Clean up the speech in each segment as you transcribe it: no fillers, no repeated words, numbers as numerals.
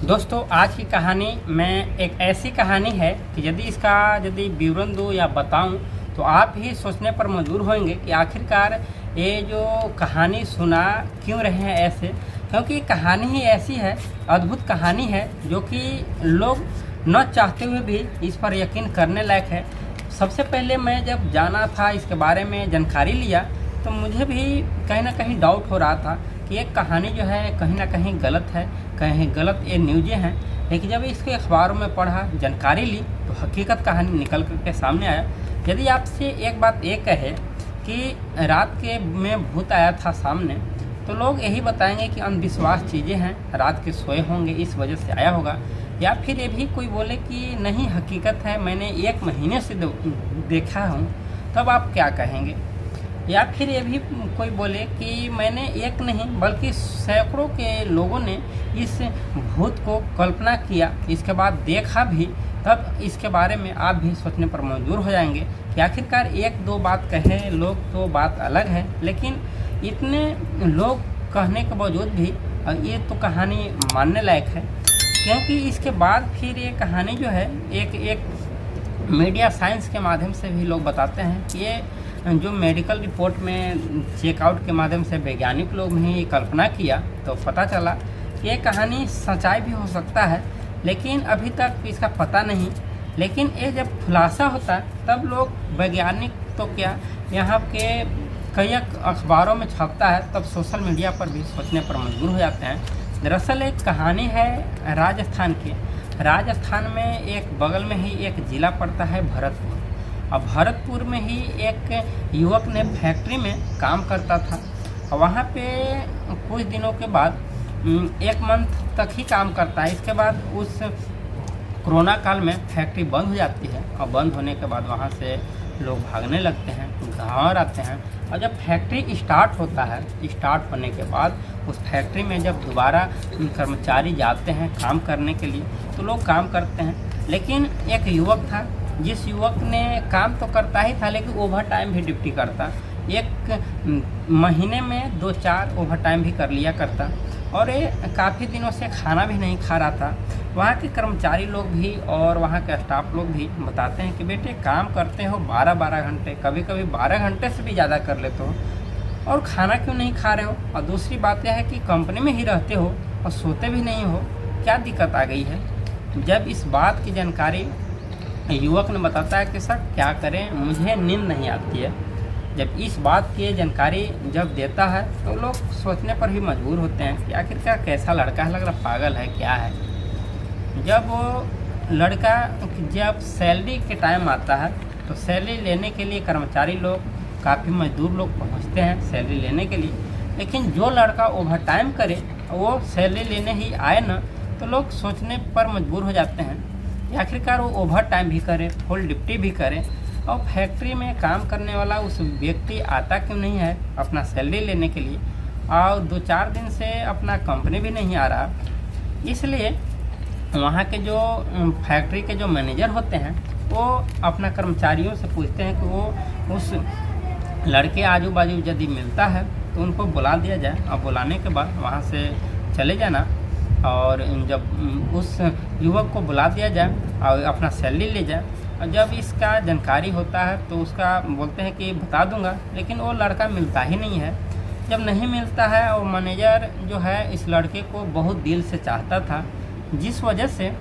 दोस्तों, आज की कहानी में एक ऐसी कहानी है कि यदि विवरण दूँ या बताऊं तो आप ही सोचने पर मजबूर होंगे कि आखिरकार ये जो कहानी सुना क्यों रहे हैं ऐसे। क्योंकि कहानी ही ऐसी है, अद्भुत कहानी है, जो कि लोग न चाहते हुए भी इस पर यकीन करने लायक है। सबसे पहले मैं जब जाना था, इसके बारे में जानकारी लिया, तो मुझे भी कहीं ना कहीं डाउट हो रहा था कि ये कहानी जो है कहीं ना कहीं गलत है, कहीं गलत ये न्यूज़ें हैं। लेकिन जब इसके अखबारों में पढ़ा, जानकारी ली, तो हकीकत कहानी निकल कर के सामने आया। यदि आपसे एक बात ये कहे कि रात के में भूत आया था सामने, तो लोग यही बताएंगे कि अंधविश्वास चीज़ें हैं, रात के सोए होंगे इस वजह से आया होगा। या फिर ये भी कोई बोले कि नहीं, हकीकत है, मैंने 1 महीने से देखा हूँ, तब आप क्या कहेंगे। या फिर ये भी कोई बोले कि मैंने एक नहीं बल्कि सैकड़ों के लोगों ने इस भूत को कल्पना किया, इसके बाद देखा भी, तब इसके बारे में आप भी सोचने पर मजबूर हो जाएंगे कि आखिरकार 1-2 बात कहे लोग तो बात अलग है, लेकिन इतने लोग कहने के बावजूद भी ये तो कहानी मानने लायक है। क्योंकि इसके बाद फिर ये कहानी जो है एक मीडिया साइंस के माध्यम से भी लोग बताते हैं कि ये जो मेडिकल रिपोर्ट में चेकआउट के माध्यम से वैज्ञानिक लोग ने कल्पना किया, तो पता चला कि ये कहानी सच्चाई भी हो सकता है, लेकिन अभी तक इसका पता नहीं। लेकिन ये जब खुलासा होता है, तब लोग वैज्ञानिक तो क्या, यहाँ के कई अखबारों में छपता है, तब सोशल मीडिया पर भी सोचने पर मजबूर हो जाते हैं। दरअसल एक कहानी है राजस्थान की। राजस्थान में एक बगल में ही एक ज़िला पड़ता है भरतपुर। अब भरतपुर में ही एक युवक ने फैक्ट्री में काम करता था, और वहाँ पे कुछ दिनों के बाद 1 मंथ तक ही काम करता है। इसके बाद उस कोरोना काल में फैक्ट्री बंद हो जाती है, और बंद होने के बाद वहाँ से लोग भागने लगते हैं, घर आते हैं। और जब फैक्ट्री स्टार्ट होता है, स्टार्ट होने के बाद उस फैक्ट्री में जब दोबारा कर्मचारी जाते हैं काम करने के लिए, तो लोग काम करते हैं। लेकिन एक युवक था, जिस युवक ने काम तो करता ही था, लेकिन ओवर टाइम भी ड्यूटी करता। 1 महीने में 2-4 ओवर टाइम भी कर लिया करता, और ये काफ़ी दिनों से खाना भी नहीं खा रहा था। वहाँ के कर्मचारी लोग भी और वहाँ के स्टाफ लोग भी बताते हैं कि बेटे, काम करते हो 12-12 घंटे, कभी कभी 12 घंटे से भी ज़्यादा कर लेते हो, और खाना क्यों नहीं खा रहे हो। और दूसरी बात यह है कि कंपनी में ही रहते हो और सोते भी नहीं हो, क्या दिक्कत आ गई है। जब इस बात की जानकारी युवक ने बताता है कि सर क्या करें, मुझे नींद नहीं आती है। जब इस बात की जानकारी जब देता है, तो लोग सोचने पर भी मजबूर होते हैं कि आखिरकार कैसा लड़का है, लग रहा पागल है क्या है। जब वो लड़का जब सैलरी के टाइम आता है, तो सैलरी लेने के लिए कर्मचारी लोग, काफ़ी मजदूर लोग पहुंचते हैं सैलरी लेने के लिए। लेकिन जो लड़का ओवर टाइम करे, वो सैलरी लेने ही आए ना, तो लोग सोचने पर मजबूर हो जाते हैं कि आखिरकार वो ओवर टाइम भी करे, फुल ड्यूटी भी करे, और फैक्ट्री में काम करने वाला उस व्यक्ति आता क्यों नहीं है अपना सैलरी लेने के लिए, और 2-4 दिन से अपना कंपनी भी नहीं आ रहा। इसलिए वहाँ के जो फैक्ट्री के जो मैनेजर होते हैं, वो अपना कर्मचारियों से पूछते हैं कि वो उस लड़के आजू बाजू यदि मिलता है तो उनको बुला दिया जाए, और बुलाने के बाद वहाँ से चले जाना। और जब उस युवक को बुला दिया जाए और अपना सैलरी ले जाए, और जब इसका जानकारी होता है तो उसका बोलते हैं कि बता दूंगा, लेकिन वो लड़का मिलता ही नहीं है। जब नहीं मिलता है, और मैनेजर जो है इस लड़के को बहुत दिल से चाहता था, जिस वजह से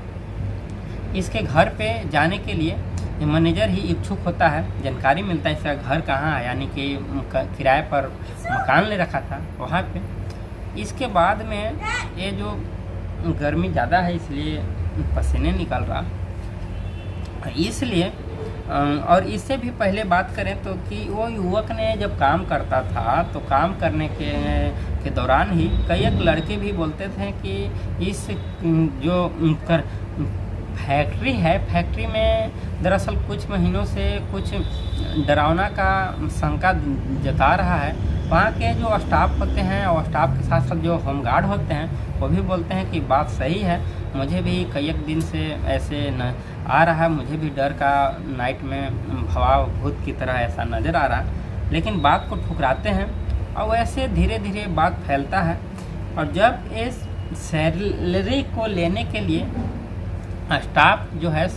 इसके घर पे जाने के लिए मैनेजर ही इच्छुक होता है। जानकारी मिलता है इसका घर कहाँ है, यानी कि किराए पर मकान ले रखा था वहाँ पे। इसके बाद में ये जो गर्मी ज़्यादा है, इसलिए पसीने निकल रहा, इसलिए। और इससे भी पहले बात करें तो कि वो युवक ने जब काम करता था, तो काम करने के दौरान ही कई एक लड़के भी बोलते थे कि इस जो फैक्ट्री है, फैक्ट्री में दरअसल कुछ महीनों से कुछ डरावना का शंका जता रहा है। वहाँ के जो स्टाफ होते हैं, और स्टाफ के साथ साथ जो होमगार्ड होते हैं, वो भी बोलते हैं कि बात सही है, मुझे भी कई एक दिन से ऐसे न आ रहा है, मुझे भी डर का नाइट में भवाव भूत की तरह ऐसा नज़र आ रहा है। लेकिन बात को ठुकराते हैं, और वैसे धीरे धीरे बात फैलता है। और जब इस सैलरी को लेने के लिए स्टाफ जो है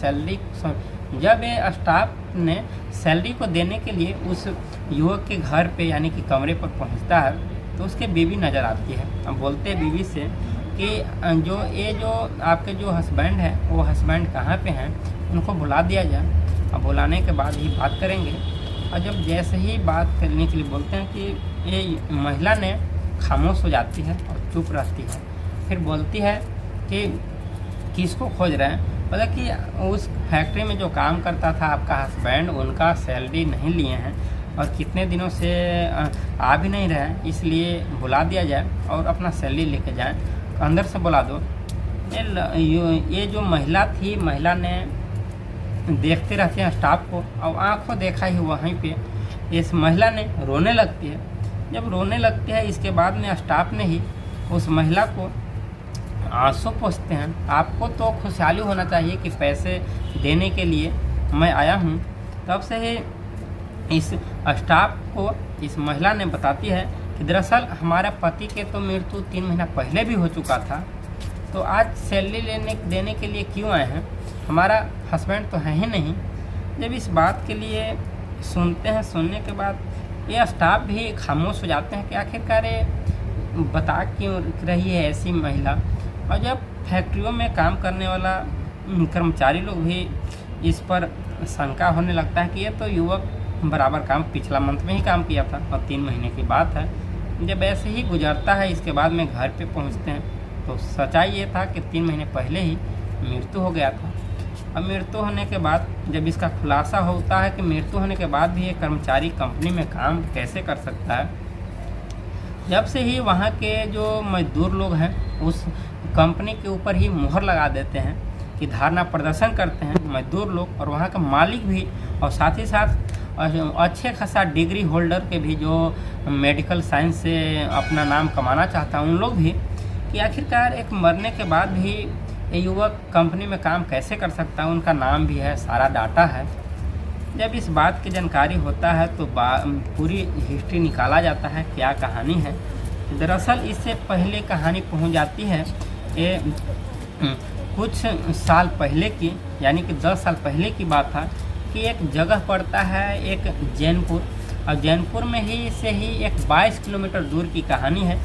जब ये स्टाफ ने सैलरी को देने के लिए उस युवक के घर पे यानी कि कमरे पर पहुंचता है तो उसके बीवी नज़र आती है। अब बोलते हैं बीवी से कि जो आपके जो हस्बैंड है वो हस्बैंड कहाँ पे हैं, उनको बुला दिया जाए। अब बुलाने के बाद ही बात करेंगे। और जब जैसे ही बात करने के लिए बोलते हैं कि ये महिला ने खामोश हो जाती है और चुप रहती है। फिर बोलती है कि किसको खोज रहे हैं, मतलब कि उस फैक्ट्री में जो काम करता था आपका हस्बैंड, उनका सैलरी नहीं लिए हैं और कितने दिनों से आ भी नहीं रहे, इसलिए बुला दिया जाए और अपना सैलरी लेके जाए, अंदर से बुला दो। ये जो महिला थी, महिला ने देखते रहते हैं स्टाफ को और आंखों देखा ही वहीं पे इस महिला ने रोने लगती है। जब रोने लगती है इसके बाद में स्टाफ ने ही उस महिला को आंसू पोंछते हैं। आपको तो खुशहाली होना चाहिए कि पैसे देने के लिए मैं आया हूँ। तब से ही इस स्टाफ को इस महिला ने बताती है कि दरअसल हमारे पति के तो मृत्यु 3 महीना पहले भी हो चुका था, तो आज सैलरी देने के लिए क्यों आए हैं, हमारा हस्बैंड तो है ही नहीं। जब इस बात के लिए सुनते हैं, सुनने के बाद ये स्टाफ भी खामोश हो जाते हैं कि आखिरकार ये बता क्यों रही है ऐसी महिला। और जब फैक्ट्रियों में काम करने वाला कर्मचारी लोग भी इस पर शंका होने लगता है कि ये तो युवक बराबर काम पिछला मंथ में ही काम किया था और 3 महीने की बात है। जब ऐसे ही गुजरता है, इसके बाद में घर पे पहुंचते हैं तो सच्चाई ये था कि 3 महीने पहले ही मृत्यु हो गया था। अब मृत्यु होने के बाद जब इसका खुलासा होता है कि मृत्यु होने के बाद भी ये कर्मचारी कंपनी में काम कैसे कर सकता है, जब से ही वहाँ के जो मजदूर लोग हैं उस कंपनी के ऊपर ही मुहर लगा देते हैं कि धरना प्रदर्शन करते हैं मजदूर लोग और वहाँ का मालिक भी, और साथ ही साथ अच्छे खासा डिग्री होल्डर के भी जो मेडिकल साइंस से अपना नाम कमाना चाहता है उन लोग भी, कि आखिरकार एक मरने के बाद भी ये युवक कंपनी में काम कैसे कर सकता है। उनका नाम भी है, सारा डाटा है। जब इस बात की जानकारी होता है तो पूरी हिस्ट्री निकाला जाता है, क्या कहानी है। दरअसल इससे पहले कहानी पहुंच जाती है ये कुछ साल पहले की, यानी कि 10 साल पहले की बात था कि एक जगह पड़ता है एक जैनपुर, और जैनपुर में ही से ही एक 22 किलोमीटर दूर की कहानी है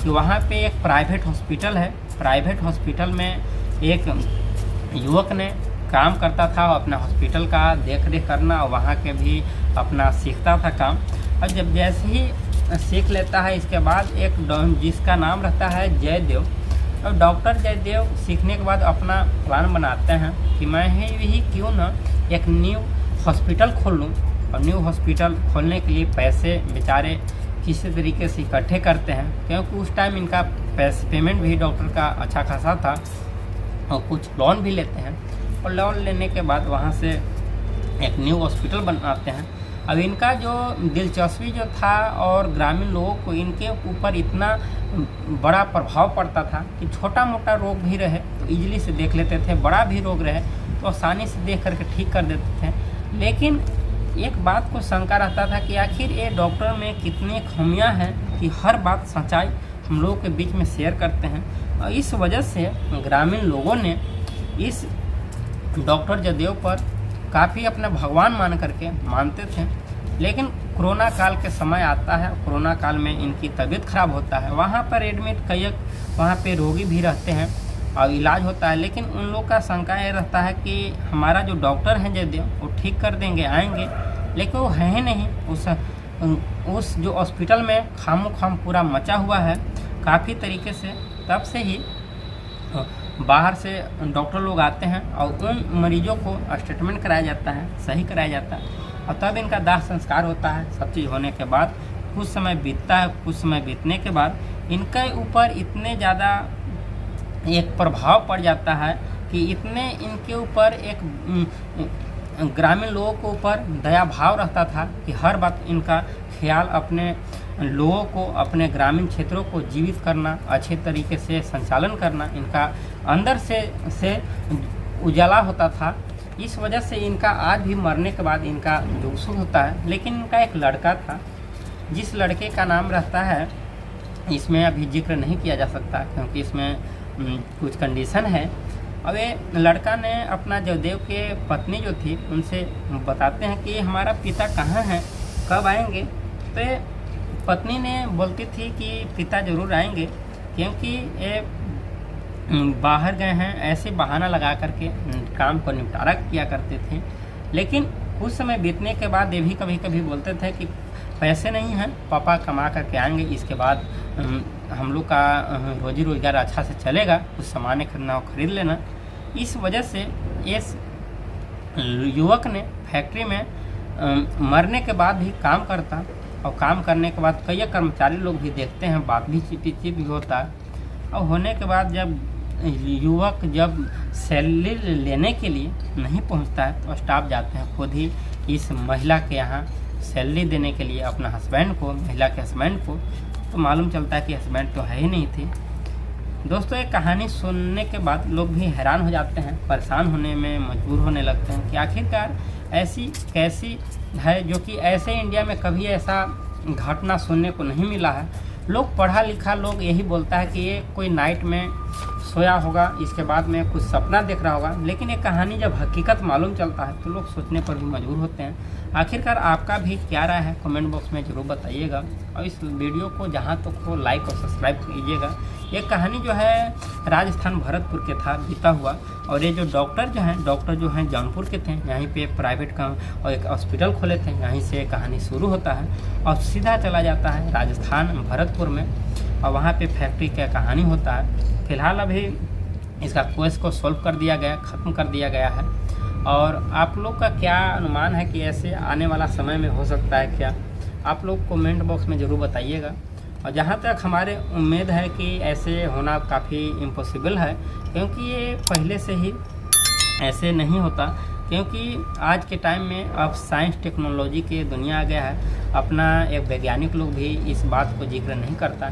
कि वहाँ पे एक प्राइवेट हॉस्पिटल है। प्राइवेट हॉस्पिटल में एक युवक ने काम करता था, अपना हॉस्पिटल का देख रेख करना और वहाँ के भी अपना सीखता था काम। और जब जैसे ही सीख लेता है इसके बाद एक जिसका नाम रहता है जयदेव, और डॉक्टर जयदेव सीखने के बाद अपना प्लान बनाते हैं कि मैं ही क्यों ना एक न्यू हॉस्पिटल खोल लूँ। और न्यू हॉस्पिटल खोलने के लिए पैसे बेचारे किसी तरीके से इकट्ठे करते हैं, क्योंकि उस टाइम इनका पेमेंट भी डॉक्टर का अच्छा खासा था, और कुछ लोन भी लेते हैं। और लोन लेने के बाद वहाँ से एक न्यू हॉस्पिटल बनाते हैं। अब इनका जो दिलचस्पी जो था और ग्रामीण लोगों को इनके ऊपर इतना बड़ा प्रभाव पड़ता था कि छोटा मोटा रोग भी रहे तो इजीली से देख लेते थे, बड़ा भी रोग रहे तो आसानी से देख करके ठीक कर देते थे। लेकिन एक बात को शंका रहता था कि आखिर ये डॉक्टर में कितनी खामियां हैं कि हर बात सच्चाई हम लोगों के बीच में शेयर करते हैं। और इस वजह से ग्रामीण लोगों ने इस डॉक्टर जयदेव पर काफ़ी अपना भगवान मान करके मानते थे। लेकिन कोरोना काल के समय आता है, कोरोना काल में इनकी तबीयत खराब होता है, वहाँ पर एडमिट कई वहाँ पे रोगी भी रहते हैं और इलाज होता है। लेकिन उन लोग का शंका ये रहता है कि हमारा जो डॉक्टर हैं जयदेव वो ठीक कर देंगे, आएंगे, लेकिन वो है ही नहीं। उस जो हॉस्पिटल में खामोखाम पूरा मचा हुआ है काफ़ी तरीके से। तब से ही बाहर से डॉक्टर लोग आते हैं और उन मरीजों को स्टेटमेंट कराया जाता है, सही कराया जाता है, और तब इनका दाह संस्कार होता है। सब चीज़ होने के बाद कुछ समय बीतता है, कुछ समय बीतने के बाद इनके ऊपर इतने ज़्यादा एक प्रभाव पड़ जाता है कि इतने इनके ऊपर एक ग्रामीण लोगों के ऊपर दया भाव रहता था कि हर बात इनका ख्याल अपने लोगों को, अपने ग्रामीण क्षेत्रों को जीवित करना, अच्छे तरीके से संचालन करना इनका अंदर से उजाला होता था। इस वजह से इनका आज भी मरने के बाद इनका जुलूस होता है। लेकिन इनका एक लड़का था, जिस लड़के का नाम रहता है, इसमें अभी जिक्र नहीं किया जा सकता क्योंकि इसमें कुछ कंडीशन है। अब ये लड़का ने अपना जयदेव के पत्नी जो थी उनसे बताते हैं कि हमारा पिता कहाँ हैं, कब आएंगे। तो ये पत्नी ने बोलती थी कि पिता ज़रूर आएंगे, क्योंकि ये बाहर गए हैं, ऐसे बहाना लगा करके काम को निपटारा किया करते थे। लेकिन कुछ समय बीतने के बाद ये भी कभी कभी बोलते थे कि पैसे नहीं हैं, पापा कमा करके आएंगे, इसके बाद हम लोग का रोजी रोजगार अच्छा से चलेगा, कुछ सामान खरीदना हो खरीद लेना। इस वजह से इस युवक ने फैक्ट्री में मरने के बाद भी काम करता, और काम करने के बाद कई कर्मचारी लोग भी देखते हैं, बात भी चीपी भी होता है। और होने के बाद जब युवक जब सैलरी लेने के लिए नहीं पहुंचता है तो स्टाफ जाते हैं खुद ही इस महिला के यहाँ सैलरी देने के लिए अपना हस्बैंड को, महिला के हस्बैंड को। तो मालूम चलता है कि हस्बैंड तो है ही नहीं थी। दोस्तों, ये कहानी सुनने के बाद लोग भी हैरान हो जाते हैं, परेशान होने में मजबूर होने लगते हैं कि आखिरकार ऐसी कैसी है जो कि ऐसे इंडिया में कभी ऐसा घटना सुनने को नहीं मिला है। लोग पढ़ा लिखा लोग यही बोलता है कि ये कोई नाइट में सोया होगा, इसके बाद में कुछ सपना देख रहा होगा। लेकिन ये कहानी जब हकीकत मालूम चलता है तो लोग सोचने पर भी मजबूर होते हैं। आखिरकार आपका भी क्या राय है, कमेंट बॉक्स में ज़रूर बताइएगा। और इस वीडियो को जहाँ तक हो लाइक और सब्सक्राइब कीजिएगा। ये कहानी जो है राजस्थान भरतपुर के था बीता हुआ, और ये जो डॉक्टर जो हैं जौनपुर के थे, यहीं पे प्राइवेट का और एक हॉस्पिटल खोले थे। यहीं से कहानी शुरू होता है और सीधा चला जाता है राजस्थान भरतपुर में, और वहाँ पे फैक्ट्री का कहानी होता है। फिलहाल अभी इसका केस को सॉल्व कर दिया गया, ख़त्म कर दिया गया है। और आप लोग का क्या अनुमान है कि ऐसे आने वाला समय में हो सकता है क्या? आप लोग कमेंट बॉक्स में ज़रूर बताइएगा। और जहाँ तक हमारे उम्मीद है कि ऐसे होना काफ़ी इम्पॉसिबल है, क्योंकि ये पहले से ही ऐसे नहीं होता। क्योंकि आज के टाइम में अब साइंस टेक्नोलॉजी की दुनिया आ गया है, अपना एक वैज्ञानिक लोग भी इस बात को जिक्र नहीं करता।